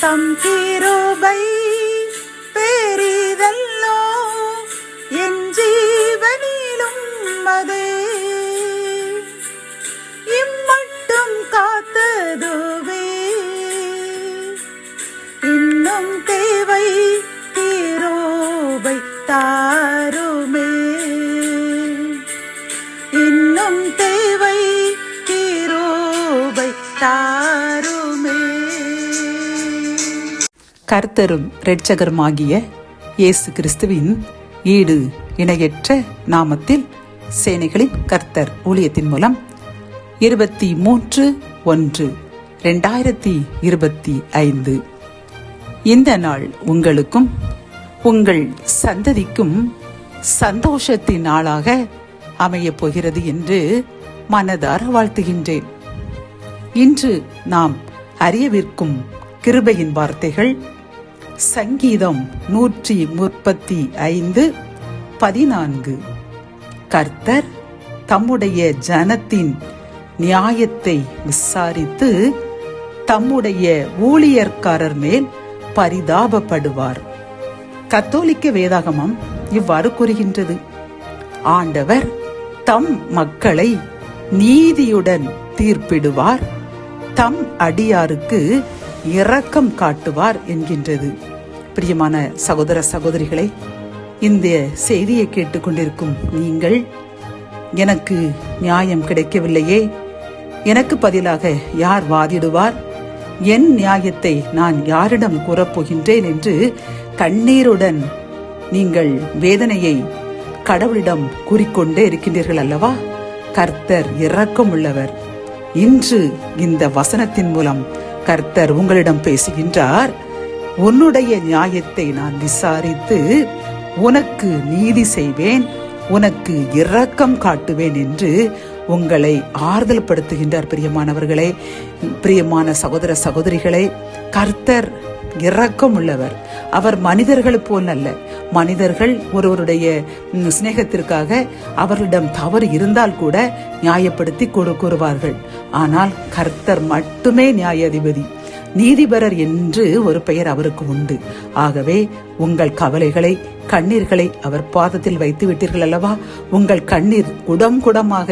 தம் கிருபை பெரிதல்லோ என் ஜீவனிலும் அதே இம்மட்டும் காத்ததுவே இன்னும் தேவை கிருபை தாருமே இன்னும் தேவை கிருபை தாருமே. கர்த்தரும் இரட்சகருமாகிய இயேசு கிறிஸ்துவின் ஈடு இணையற்ற நாமத்தில் சேனைகளின் கர்த்தர் ஊழியத்தின் மூலம் 23/1/2025 இந்த நாள் உங்களுக்கும் உங்கள் சந்ததிக்கும் சந்தோஷத்தின் நாளாக அமையப் போகிறது என்று மனதார வாழ்த்துகின்றேன். இன்று நாம் அறியவிருக்கும் கிருபையின் வார்த்தைகள் சங்கீதம் 135:14. கர்த்தர் தம்முடைய ஜனத்தின் நியாயத்தை விசாரித்து தம்முடைய ஊழியர்காரர் மேல் பரிதாபப்படுவார். கத்தோலிக்க வேதாகமம் இவ்வாறு கூறுகின்றது: ஆண்டவர் தம் மக்களை நீதியுடன் தீர்ப்பிடுவார், தம் அடியாருக்கு இரக்கம் காட்டுவார் என்கின்றது. பிரியமான சகோதர சகோதரிகளை, இந்த செய்தியை கேட்டுக்கொண்டிருக்கும் நீங்கள், எனக்கு நியாயம் கிடைக்கவில்லையே, எனக்கு பதிலாக யார் வாதிடுவார், என் நியாயத்தை நான் யாரிடம் கூறப்போகின்றேன் என்று கண்ணீருடன் நீங்கள் வேதனையை கடவுளிடம் கூறிக்கொண்டே இருக்கின்றீர்கள் அல்லவா? கர்த்தர் இரக்கம் உள்ளவர். இன்று இந்த வசனத்தின் மூலம் கர்த்தர் உங்களிடம் பேசுகின்றார். உன்னுடைய நியாயத்தை நான் விசாரித்து உனக்கு நீதி செய்வேன், உனக்கு இரக்கம் காட்டுவேன் என்று உங்களை ஆறுதல் படுத்துகின்றார். பிரியமானவர்களே, பிரியமான சகோதர சகோதரிகளே, கர்த்தர் இரக்கம் உள்ளவர். அவர் மனிதர்கள் போல் அல்ல. மனிதர்கள் ஒருவருடைய சிநேகத்திற்காக அவர்களிடம் தவறு இருந்தால் கூட நியாயப்படுத்தி கூறுவார்கள். ஆனால் கர்த்தர் மட்டுமே நியாயாதிபதி, நீதிபரர் என்று ஒரு பெயர் அவருக்கு உண்டு. ஆகவே உங்கள் கவலைகளை, கண்ணீர்களை அவர் பாதத்தில் வைத்து விட்டீர்கள் அல்லவா? உங்கள் கண்ணீர் குடம் குடமாக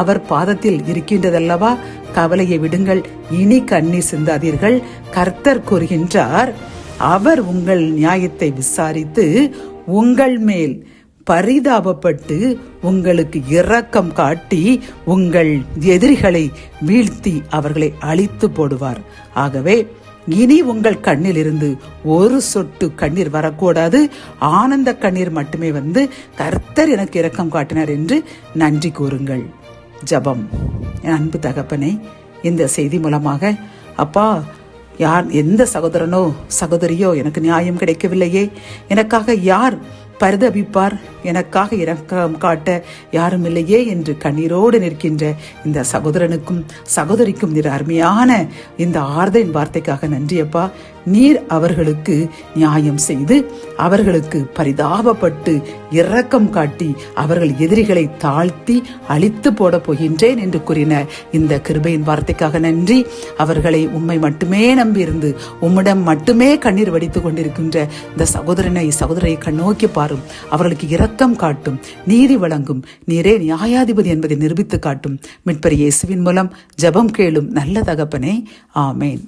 அவர் பாதத்தில் இருக்கின்றதல்லவா? கவலையை விடுங்கள், இனி கண்ணீர் சிந்தாதீர்கள். கர்த்தர் கூறுகின்றார், அவர் உங்கள் நியாயத்தை விசாரித்து உங்கள் மேல் பரிதாபப்பட்டு உங்களுக்கு இரக்கம் காட்டி உங்கள் எதிரிகளை வீழ்த்தி அவர்களை அழித்து போடுவார். ஆகவே இனி உங்கள் கண்ணில் இருந்து ஒரு சொட்டு கண்ணீர் வரக்கூடாது. ஆனந்த கண்ணீர் மட்டுமே வந்து கர்த்தர் எனக்கு இரக்கம் காட்டினார் என்று நன்றி கூறுங்கள். ஜபம். என் அன்பு தகப்பனே, இந்த செய்தி மூலமாக அப்பா, யார் எந்த சகோதரனோ சகோதரியோ எனக்கு நியாயம் கிடைக்கவில்லையே, எனக்காக யார் பரிதபிப்பார், எனக்காக இரக்கம் காட்ட யாரும் இல்லையே என்று கண்ணீரோடு நிற்கின்ற இந்த சகோதரனுக்கும் சகோதரிக்கும் நீர் அருமையான இந்த ஆறுதலின் வார்த்தைக்காக நன்றியப்பா. நீர் அவர்களுக்கு நியாயம் செய்து அவர்களுக்கு பரிதாபப்பட்டு இரக்கம் காட்டி அவர்கள் எதிரிகளை தாழ்த்தி அழித்து போட போகின்றேன் என்று கூறின இந்த கிருபையின் வார்த்தைக்காக நன்றி. அவர்களை உம்மை மட்டுமே நம்பியிருந்து உம்மிடம் மட்டுமே கண்ணீர் வடித்துக் கொண்டிருக்கின்ற இந்த சகோதரரை கண்ணோக்கி பாரும். அவர்களுக்கு இரக்கம் காட்டும், நீதி வழங்கும். நீரே நியாயாதிபதி என்பதை நிரூபித்து காட்டும். மீட்பர் இயேசுவின் மூலம் ஜெபம் கேளும் நல்ல தகப்பனே. ஆமேன்.